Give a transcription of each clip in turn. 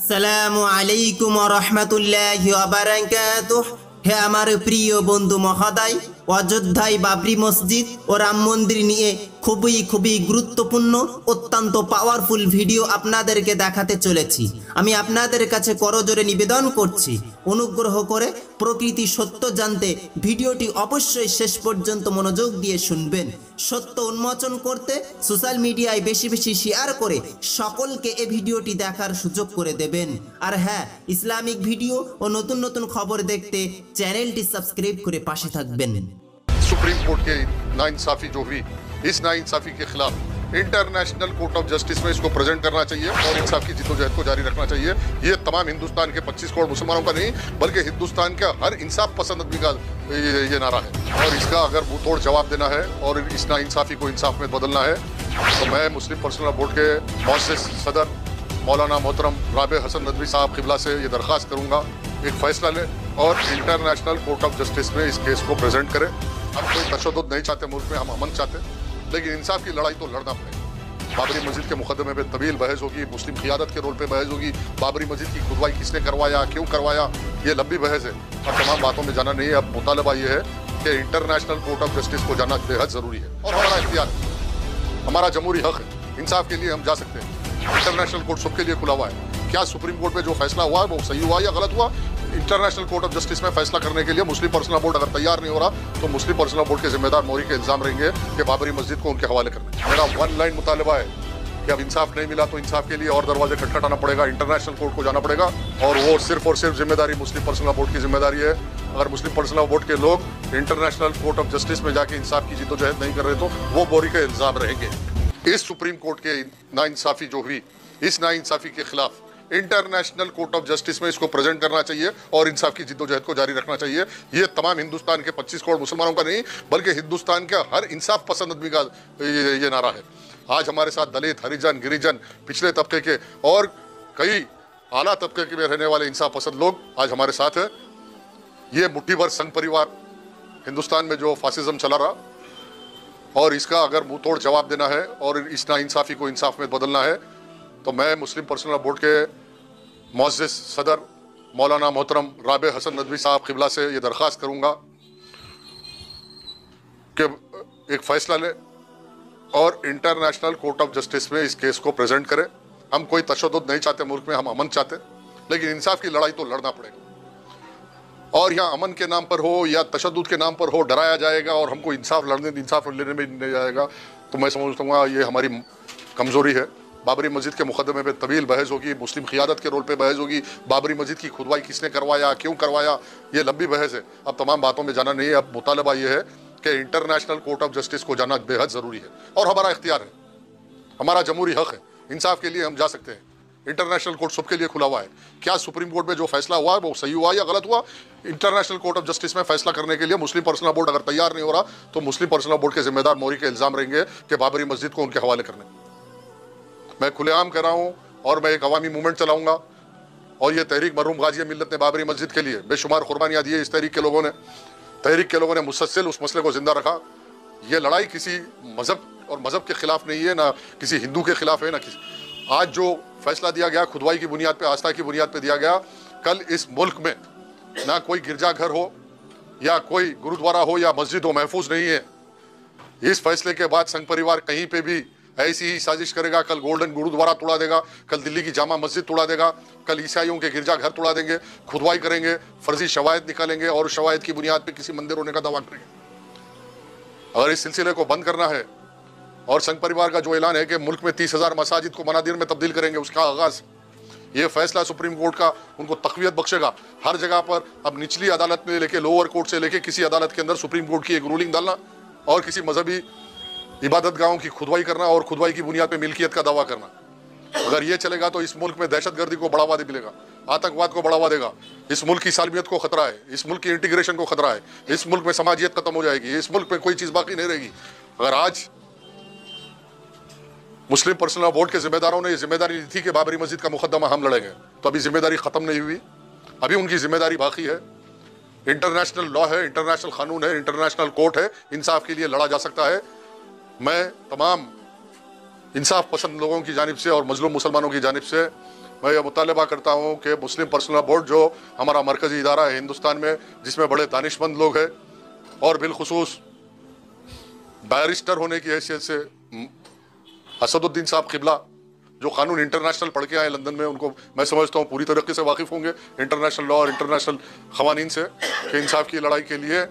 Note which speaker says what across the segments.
Speaker 1: সালামু আলাইকুম রহমতুল্লাহি ওয়া বারাকাতুহু। হে আমার প্রিয় বন্ধু মহোদয়, অযোধ্যায় বাবরি মসজিদ ও রাম মন্দির নিয়ে খুবই গুরুত্বপূর্ণ অত্যন্ত পাওয়ারফুল ভিডিও আপনাদেরকে দেখাতে চলেছি। আমি আপনাদের কাছে করজোরে নিবেদন করছি, অনুগ্রহ করে প্রকৃতি সত্য জানতে ভিডিওটি অবশ্যই শেষ পর্যন্ত মনোযোগ দিয়ে শুনবেন। সত্য উন্মোচন করতে সোশ্যাল মিডিয়ায় বেশি শেয়ার করে সকলকে এই ভিডিওটি দেখার সুযোগ করে দেবেন। আর হ্যাঁ, ইসলামিক ভিডিও ও নতুন খবর দেখতে চ্যানেলটি সাবস্ক্রাইব করে পাশে থাকবেন।
Speaker 2: सुप्रीम कोर्ट के नाइंसाफी जो हुई, इस नाइंसाफी के खिलाफ इंटरनेशनल कोर्ट ऑफ जस्टिस में इसको प्रेजेंट करना चाहिए और इंसाफ की जिद्दोजहद को जारी रखना चाहिए। ये तमाम हिंदुस्तान के 25 करोड़ मुसलमानों का नहीं बल्कि हिंदुस्तान का हर इंसाफ पसंद आदमी का ये नारा है और इसका अगर मुंह तोड़ जवाब देना है और इस नाइंसाफी को इंसाफ में बदलना है तो मैं मुस्लिम पर्सनल बोर्ड के मुअस्सिस सदर मौलाना मोहतरम राबे हसन नदवी साहब क़िबला से ये दरख्वास्त करूँगा, एक फ़ैसला लें और इंटरनेशनल कोर्ट ऑफ जस्टिस में इस केस को प्रेजेंट करें। हम कोई तशद्दुद नहीं चाहते मुल्क में, हम अमन चाहते, लेकिन इंसाफ की लड़ाई तो लड़ना पड़ेगा। बाबरी मस्जिद के मुकदमे पे तवील बहस होगी, मुस्लिम क़ियादत के रोल पे बहस होगी, बाबरी मस्जिद की खुदवाई किसने करवाया, क्यों करवाया, ये लंबी बहस है और तमाम बातों में जाना नहीं है। अब मुतालबा ये है कि इंटरनेशनल कोर्ट ऑफ जस्टिस को जाना बेहद ज़रूरी है और हमारा इख्तियार है, हमारा जमहूरी हक़ है। इंसाफ के लिए हम जा सकते हैं, इंटरनेशनल कोर्ट सबके लिए खुला हुआ है। क्या सुप्रीम कोर्ट में जो फैसला हुआ है वो सही हुआ या गलत हुआ, इंटरनेशनल कोर्ट ऑफ जस्टिस में फैसला करने के लिए मुस्लिम पर्सनल बोर्ड अगर तैयार नहीं हो रहा तो मुस्लिम पर्सनल बोर्ड के जिम्मेदार मौरी के इल्ज़ाम रहेंगे कि बाबरी मस्जिद को उनके हवाले करना। मेरा वन लाइन मुतालबा है कि अब इंसाफ नहीं मिला तो इंसाफ के लिए और दरवाजे खटखटाना पड़ेगा, इंटरनेशनल कोर्ट को जाना पड़ेगा और सिर्फ जिम्मेदारी मुस्लिम पर्सनल बोर्ड की जिम्मेदारी है। अगर मुस्लिम पर्सनल बोर्ड के लोग इंटरनेशनल कोर्ट ऑफ जस्टिस में जाके इंसाफ की जिद्दोजहद नहीं कर रहे तो वो मौरी के इल्ज़ाम रहेंगे। इस सुप्रीम कोर्ट के नाइंसाफी जो हुई, इस नाइंसाफी के खिलाफ इंटरनेशनल कोर्ट ऑफ जस्टिस में इसको प्रेजेंट करना चाहिए और इंसाफ की जिद्दोजहद को जारी रखना चाहिए। ये तमाम हिंदुस्तान के 25 करोड़ मुसलमानों का नहीं बल्कि हिंदुस्तान का हर इंसाफ पसंद आदमी का ये नारा है। आज हमारे साथ दलित, हरिजन, गिरिजन, पिछले तबके के और कई आला तबके के में रहने वाले इंसाफ पसंद लोग आज हमारे साथ हैं। ये मुट्ठी भर संघ परिवार हिंदुस्तान में जो फासिज्म चला रहा और इसका अगर मुंह तोड़ जवाब देना है और इस नाइंसाफी को इंसाफ में बदलना है तो मैं मुस्लिम पर्सनल बोर्ड के मुअस्सिस सदर मौलाना मोहतरम राबे हसन नदवी साहब क़िबला से ये दरख्वास्त करूँगा कि एक फ़ैसला लें और इंटरनेशनल कोर्ट ऑफ जस्टिस में इस केस को प्रेजेंट करें। हम कोई तशद्दुद नहीं चाहते मुल्क में, हम अमन चाहते, लेकिन इंसाफ की लड़ाई तो लड़ना पड़ेगा और यहाँ अमन के नाम पर हो या तशद्दुद के नाम पर हो डराया जाएगा और हमको इंसाफ लेने में नहीं जाएगा तो मैं समझता हूँ ये हमारी कमज़ोरी है। बाबरी मस्जिद के मुकदमे पे तवील बहस होगी, मुस्लिम क़ियादत के रोल पे बहस होगी, बाबरी मस्जिद की खुदवाई किसने करवाया, क्यों करवाया, ये लंबी बहस है। अब तमाम बातों में जाना नहीं है। अब मुतालबा ये है कि इंटरनेशनल कोर्ट ऑफ जस्टिस को जाना बेहद ज़रूरी है और हमारा इख्तियार है, हमारा जमहूरी हक़ है। इंसाफ के लिए हम जा सकते हैं, इंटरनेशनल कोर्ट सबके लिए खुला हुआ है। क्या सुप्रीम कोर्ट में जो फैसला हुआ है वो सही हुआ या गलत हुआ, इंटरनेशनल कोर्ट ऑफ जस्टिस में फैसला करने के लिए मुस्लिम पर्सनल बोर्ड अगर तैयार नहीं हो रहा तो मुस्लिम पर्सनल बोर्ड के जिम्मेदार मौरी के इल्ज़ाम रहेंगे कि बाबरी मस्जिद को उनके हवाले करने। मैं खुलेआम कह रहा हूँ और मैं एक अवामी मूवमेंट चलाऊँगा और ये तहरीक मरहूम गाज़ी मिल्लत ने बाबरी मस्जिद के लिए बेशुमार कुर्बानियाँ दी है। इस तहरीक के लोगों ने मुसलसल उस मसले को ज़िंदा रखा। ये लड़ाई किसी मज़हब और मज़हब के ख़िलाफ़ नहीं है, ना किसी हिंदू के ख़िलाफ़ है, ना किसी। आज जो फैसला दिया गया खुदवाई की बुनियाद पे, आस्था की बुनियाद पे दिया गया, कल इस मुल्क में ना कोई गिरजाघर हो या कोई गुरुद्वारा हो या मस्जिद हो महफूज नहीं है। इस फैसले के बाद संघ परिवार कहीं पे भी ऐसी ही साजिश करेगा, कल गोल्डन गुरुद्वारा तोड़ा देगा, कल दिल्ली की जामा मस्जिद तोड़ा देगा, कल ईसाइयों के गिरजाघर तोड़ा देंगे, खुदवाई करेंगे, फर्जी शवाहिद निकालेंगे और शवाहिद की बुनियाद पे किसी मंदिर होने का दावा करेंगे। अगर इस सिलसिले को बंद करना है और संघ परिवार का जो ऐलान है कि मुल्क में 30,000 मसाजिद को मनादिर में तब्दील करेंगे, उसका आगाज़ ये फैसला सुप्रीम कोर्ट का उनको तक़वियत बख्शेगा। हर जगह पर अब निचली अदालत में लेके लोअर कोर्ट से लेके किसी अदालत के अंदर सुप्रीम कोर्ट की एक रूलिंग डालना और किसी मजहबी इबादत गाहों की खुदवाई करना और खुदवाई की बुनियाद पे मिल्कियत का दावा करना। अगर ये चलेगा तो इस मुल्क में दहशतगर्दी को बढ़ावा मिलेगा, आतंकवाद को बढ़ावा देगा, इस मुल्क की सालमियत को खतरा है, इस मुल्क की इंटीग्रेशन को खतरा है, इस मुल्क में समाजियत खत्म हो जाएगी, इस मुल्क में कोई चीज़ बाकी नहीं रहेगी। अगर आज मुस्लिम पर्सनल बोर्ड के जिम्मेदारों ने जिम्मेदारी ली थी कि बाबरी मस्जिद का मुकदमा हम लड़ेंगे, तो अभी जिम्मेदारी ख़त्म नहीं हुई, अभी उनकी जिम्मेदारी बाकी है। इंटरनेशनल लॉ है, इंटरनेशनल कानून है, इंटरनेशनल कोर्ट है, इंसाफ के लिए लड़ा जा सकता है। मैं तमाम इंसाफ पसंद लोगों की जानिब से और मजलूम मुसलमानों की जानिब से मैं ये मुतालबा करता हूँ कि मुस्लिम पर्सनल लॉ बोर्ड जो हमारा मरकजी इदारा है हिंदुस्तान में, जिसमें बड़े दानिशमंद लोग हैं और बिलखुसूस बैरिस्टर होने की हैसियत से असदुद्दीन साहब किबला, जो कानून इंटरनेशनल पढ़ के आए लंदन में, उनको मैं समझता हूँ पूरी तरीके से वाकिफ होंगे इंटरनेशनल लॉ और इंटरनेशनल खवानीन से कि इंसाफ की लड़ाई के लिए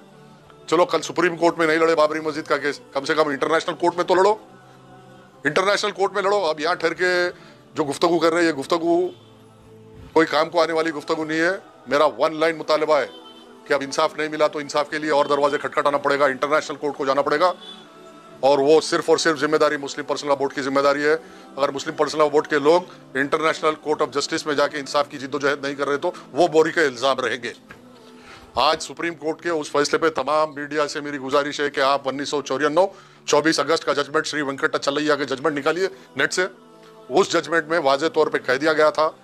Speaker 2: चलो कल सुप्रीम कोर्ट में नहीं लड़े बाबरी मस्जिद का केस, कम से कम इंटरनेशनल कोर्ट में तो लड़ो, इंटरनेशनल कोर्ट में लड़ो। अब यहाँ ठहर के जो गुफ्तगू कर रहे हैं, ये गुफ्तगू कोई काम को आने वाली गुफ्तगू नहीं है। मेरा वन लाइन मुतालबा है कि अब इंसाफ नहीं मिला तो इंसाफ के लिए और दरवाजे खटखटाना पड़ेगा, इंटरनेशनल कोर्ट को जाना पड़ेगा, और वो सिर्फ और सिर्फ जिम्मेदारी मुस्लिम पर्सनल लॉ बोर्ड की जिम्मेदारी है। अगर मुस्लिम पर्सनल लॉ बोर्ड के लोग इंटरनेशनल कोर्ट ऑफ जस्टिस में जाके इंसाफ की जिद्दोजहद नहीं कर रहे तो वो बोरी का इल्जाम रहेंगे। आज सुप्रीम कोर्ट के उस फैसले पे तमाम मीडिया से मेरी गुजारिश है कि आप 1994 24 अगस्त का जजमेंट श्री वेंकटचलैया के जजमेंट निकालिए नेट से। उस जजमेंट में वाज़े तौर पे कह दिया गया था,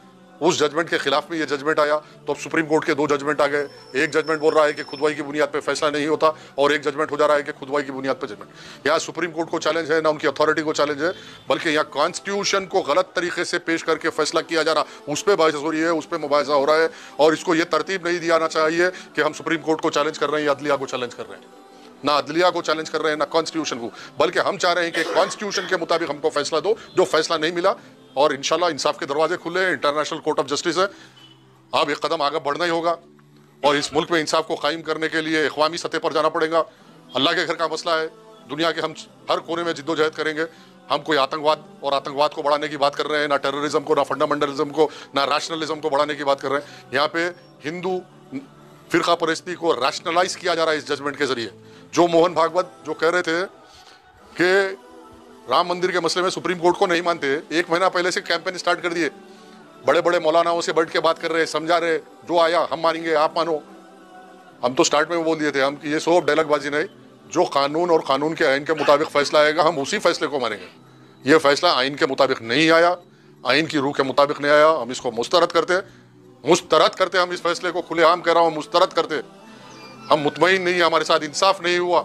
Speaker 2: उस जजमेंट के खिलाफ में ये जजमेंट आया, तो अब सुप्रीम कोर्ट के दो जजमेंट आ गए। एक जजमेंट बोल रहा है कि खुदवाई की बुनियाद पे फैसला नहीं होता, और एक जजमेंट हो जा रहा है कि खुदवाई की बुनियाद पे जजमेंट। यहाँ सुप्रीम कोर्ट को चैलेंज है, ना उनकी अथॉरिटी को चैलेंज है, बल्कि यहाँ कॉन्स्टिट्यूशन को गलत तरीके से पेश करके फैसला किया जा रहा, उस पर बहस हो रही है, उस पर मुबाहिजा हो रहा है। और इसको ये तरतीब नहीं दिया जाना चाहिए कि हम सुप्रीम कोर्ट को चैलेंज कर रहे हैं या अदलिया को चैलेंज कर रहे हैं। ना अदलिया को चैलेंज कर रहे हैं, ना कॉन्स्टिट्यूशन को, बल्कि हम चाह रहे हैं कि कॉन्स्टिट्यूशन के मुताबिक हमको फैसला दो। जो फैसला नहीं मिला, और इंशाल्लाह इंसाफ के दरवाजे खुले हैं, इंटरनेशनल कोर्ट ऑफ जस्टिस है, अब एक कदम आगे बढ़ना ही होगा। और इस मुल्क में इंसाफ को कायम करने के लिए इक़वामी सतह पर जाना पड़ेगा। अल्लाह के घर का मसला है, दुनिया के हम हर कोने में जिद्दोजहद करेंगे। हम कोई आतंकवाद और आतंकवाद को बढ़ाने की बात कर रहे हैं, ना टेररिज्म को, ना फंडामेंटलिज्म को, ना रैशनलिज्म को बढ़ाने की बात कर रहे हैं। यहाँ पे हिंदू फिरका परस्ती को रैशनलाइज किया जा रहा है इस जजमेंट के जरिए। जो मोहन भागवत जो कह रहे थे कि राम मंदिर के मसले में सुप्रीम कोर्ट को नहीं मानते, 1 महीना पहले से कैंपेन स्टार्ट कर दिए, बड़े बड़े मौलानाओं से बैठ के बात कर रहे हैं, समझा रहे, जो आया हम मानेंगे, आप मानो। हम तो स्टार्ट में बोल दिए थे हम कि ये सब डायलॉगबाजी नहीं, जो कानून और कानून के आइन के मुताबिक फैसला आएगा हम उसी फैसले को मानेंगे। ये फैसला आइन के मुताबिक नहीं आया, आइन की रूह के मुताबिक नहीं आया, हम इसको मुस्तरद करते हम इस फैसले को, खुलेआम कह रहा हूँ, मुस्तरद करते। हम मुतमईन नहीं है, हमारे साथ इंसाफ नहीं हुआ,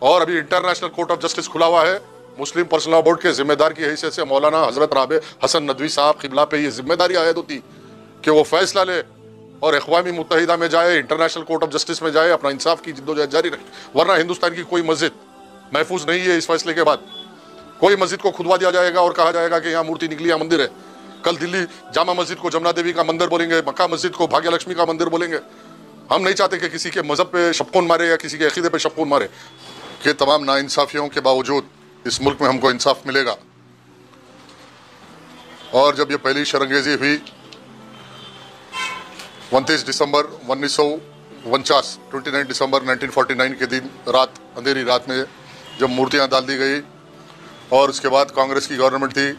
Speaker 2: और अभी इंटरनेशनल कोर्ट ऑफ जस्टिस खुला हुआ है। मुस्लिम पर्सनल लॉ बोर्ड के जिम्मेदार की हैसियत से मौलाना हजरत राबे हसन नदवी साहब किबला पे ये जिम्मेदारी आयद होती कि वो फैसला ले और अक़वामी मुत्तहिदा में जाए, इंटरनेशनल कोर्ट ऑफ जस्टिस में जाए, अपना इंसाफ की जिद्दोजहद जारी रखे। वरना हिंदुस्तान की कोई मस्जिद महफूज नहीं है। इस फैसले के बाद कोई मस्जिद को खुदवा दिया जाएगा और कहा जाएगा कि यहाँ मूर्ति निकली, यहाँ मंदिर है। कल दिल्ली जामा मस्जिद को जमुना देवी का मंदिर बोलेंगे, मक्का मस्जिद को भाग्य लक्ष्मी का मंदिर बोलेंगे। हम नहीं चाहते कि किसी के मजहब पे शपकून मारे या किसी के अकीदे पे शपकून मारे। कि तमाम नाइंसाफियों के बावजूद इस मुल्क में हमको इंसाफ मिलेगा। और जब ये पहली शरंगेजी हुई 29 दिसंबर 1949 29 दिसंबर 1949 के दिन रात, अंधेरी रात में जब मूर्तियां डाल दी गई, और उसके बाद कांग्रेस की गवर्नमेंट थी,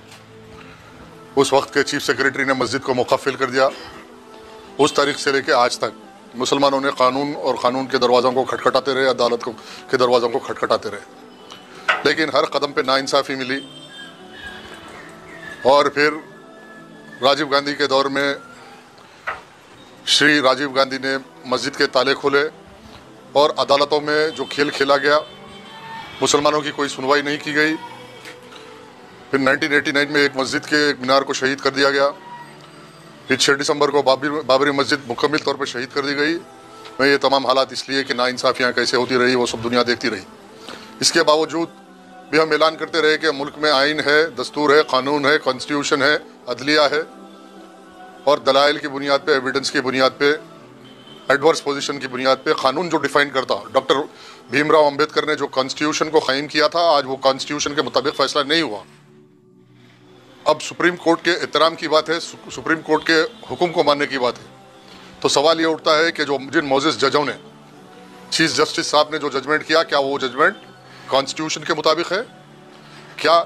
Speaker 2: उस वक्त के चीफ सेक्रेटरी ने मस्जिद को मुकफ़िल कर दिया। उस तारीख से लेकर आज तक मुसलमानों ने कानून और कानून के दरवाज़ों को खटखटाते रहे, अदालत के दरवाज़ों को खटखटाते रहे, लेकिन हर कदम पे नाइंसाफ़ी मिली। और फिर राजीव गांधी के दौर में श्री राजीव गांधी ने मस्जिद के ताले खोले, और अदालतों में जो खेल खेला गया, मुसलमानों की कोई सुनवाई नहीं की गई। फिर 1989 में एक मस्जिद के एक मीनार को शहीद कर दिया गया। फिर 6 दिसंबर को बाबरी मस्जिद मुकम्मल तौर पर शहीद कर दी गई। मैं ये तमाम हालात इसलिए कि नाइंसाफ़ियाँ कैसे होती रही वो सब दुनिया देखती रही। इसके बावजूद भी हम ऐलान करते रहे कि मुल्क में आइन है, दस्तूर है, कानून है, कॉन्स्टिट्यूशन है, अदलिया है, और दलाइल की बुनियाद पे, एविडेंस की बुनियाद पे, एडवर्स पोजीशन की बुनियाद पे कानून जो डिफाइन करता, डॉक्टर भीमराव अंबेडकर ने जो कॉन्स्टिट्यूशन को कायम किया था, आज वो कॉन्स्टिट्यूशन के मुताबिक फैसला नहीं हुआ। अब सुप्रीम कोर्ट के एहतराम की बात है, सुप्रीम कोर्ट के हुक्म को मानने की बात है। तो सवाल ये उठता है कि जो जिन मोअज़्ज़िज़ जजों ने, चीफ जस्टिस साहब ने जो जजमेंट किया, क्या वो जजमेंट कॉन्स्टिट्यूशन के मुताबिक है? क्या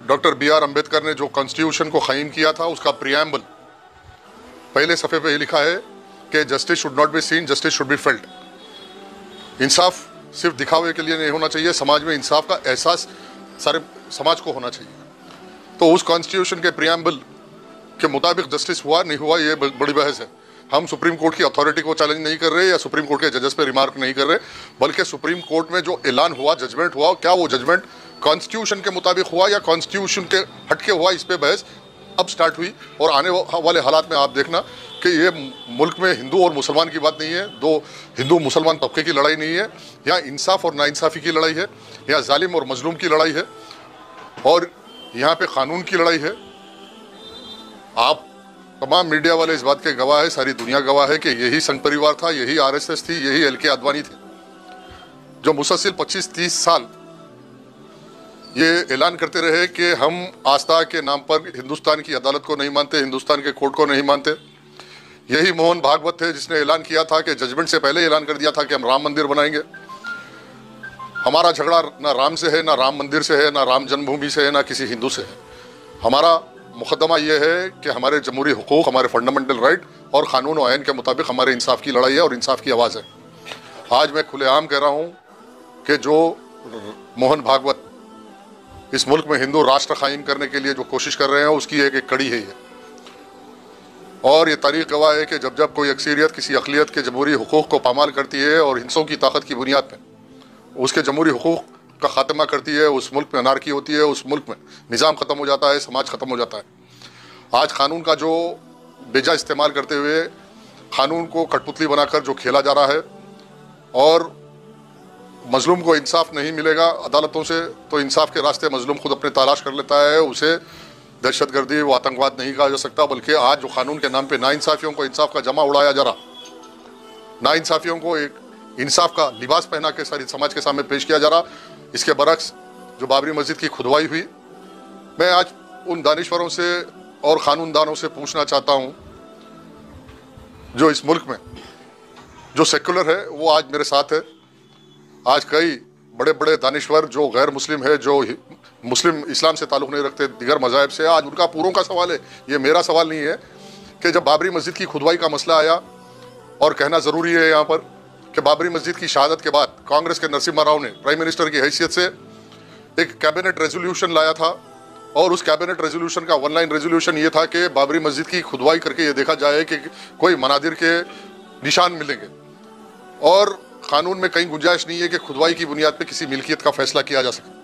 Speaker 2: डॉक्टर BR अम्बेडकर ने जो कॉन्स्टिट्यूशन को कायम किया था उसका प्रियम्बल पहले सफ़े पे ये लिखा है कि justice should not be seen, justice should be felt. इंसाफ सिर्फ दिखावे के लिए नहीं होना चाहिए, समाज में इंसाफ का एहसास सारे समाज को होना चाहिए। तो उस कॉन्स्टिट्यूशन के प्रियम्बल के मुताबिक जस्टिस हुआ नहीं हुआ, ये बड़ी बहस है। हम सुप्रीम कोर्ट की अथॉरिटी को चैलेंज नहीं कर रहे या सुप्रीम कोर्ट के जजेस पे रिमार्क नहीं कर रहे, बल्कि सुप्रीम कोर्ट में जो ऐलान हुआ, जजमेंट हुआ, क्या वो जजमेंट कॉन्स्टिट्यूशन के मुताबिक हुआ या कॉन्स्टिट्यूशन के हटके हुआ, इस पे बहस अब स्टार्ट हुई और आने वाले हालात में आप देखना कि ये मुल्क में हिंदू और मुसलमान की बात नहीं है, दो हिंदू मुसलमान तबके की लड़ाई नहीं है, यहाँ इंसाफ और नाइंसाफ़ी की लड़ाई है, यहाँ जालिम और मजलूम की लड़ाई है और यहाँ पे कानून की लड़ाई है। आप तमाम मीडिया वाले इस बात के गवाह है, सारी दुनिया गवाह है कि यही संघ परिवार था, यही आरएसएस थी, यही एलके आडवाणी थे, जो मुसलसल 25-30 साल ये ऐलान करते रहे कि हम आस्था के नाम पर हिंदुस्तान की अदालत को नहीं मानते, हिंदुस्तान के कोर्ट को नहीं मानते। यही मोहन भागवत थे जिसने ऐलान किया था कि जजमेंट से पहले ऐलान कर दिया था कि हम राम मंदिर बनाएंगे। हमारा झगड़ा ना राम से है, ना राम मंदिर से है, ना राम जन्मभूमि से है, ना किसी हिंदू से है। हमारा मुकदमा ये है कि हमारे जमहूरी हुकूक, हमारे फंडामेंटल राइट और कानून और आइन के मुताबिक हमारे इंसाफ की लड़ाई है और इंसाफ की आवाज़ है। आज मैं खुलेआम कह रहा हूँ कि जो मोहन भागवत इस मुल्क में हिंदू राष्ट्र कायम करने के लिए जो कोशिश कर रहे हैं उसकी एक कड़ी है ये, और ये तारीख गवाह है कि जब जब कोई अक्सरियत किसी अक़लियत के जमहूरी हुकूक को पामाल करती है और हिंसों की ताकत की बुनियाद पर उसके जमहूरी हुकूक का खात्मा करती है, उस मुल्क में अनारकी होती है, उस मुल्क में निज़ाम ख़त्म हो जाता है, समाज ख़त्म हो जाता है। आज कानून का जो बेजा इस्तेमाल करते हुए कानून को कठपुतली बनाकर जो खेला जा रहा है और मजलूम को इंसाफ नहीं मिलेगा अदालतों से तो इंसाफ के रास्ते मजलूम खुद अपने तलाश कर लेता है। उसे दहशतगर्दी व आतंकवाद नहीं कहा जा सकता, बल्कि आज जो कानून के नाम पे नाइंसाफ़ियों को इंसाफ का जमा उड़ाया जा रहा, नाइंसाफ़ियों को एक इंसाफ का लिबास पहना के सारी समाज के सामने पेश किया जा रहा, इसके बरक्स जो बाबरी मस्जिद की खुदवाई हुई। मैं आज उन दानिश्वरों से और कानूनदानों से पूछना चाहता हूँ जो इस मुल्क में जो सेकुलर है वो आज मेरे साथ है। आज कई बड़े बड़े दानिश्वर जो गैर मुस्लिम है, जो मुस्लिम इस्लाम से ताल्लुक़ नहीं रखते, दिगर मज़ाहिब से, आज उनका पूरों का सवाल है, ये मेरा सवाल नहीं है, कि जब बाबरी मस्जिद की खुदवाई का मसला आया, और कहना ज़रूरी है यहाँ पर कि बाबरी मस्जिद की शहादत के बाद कांग्रेस के नरसिम्हा राव ने प्राइम मिनिस्टर की हैसियत से एक कैबिनेट रेजोल्यूशन लाया था और उस कैबिनेट रेजोल्यूशन का वन लाइन रेजोल्यूशन ये था कि बाबरी मस्जिद की खुदवाई करके ये देखा जाए कि कोई मनादिर के निशान मिलेंगे और कानून में कहीं गुंजाइश नहीं है कि खुदवाई की बुनियाद पर किसी मिल्कियत का फैसला किया जा सके।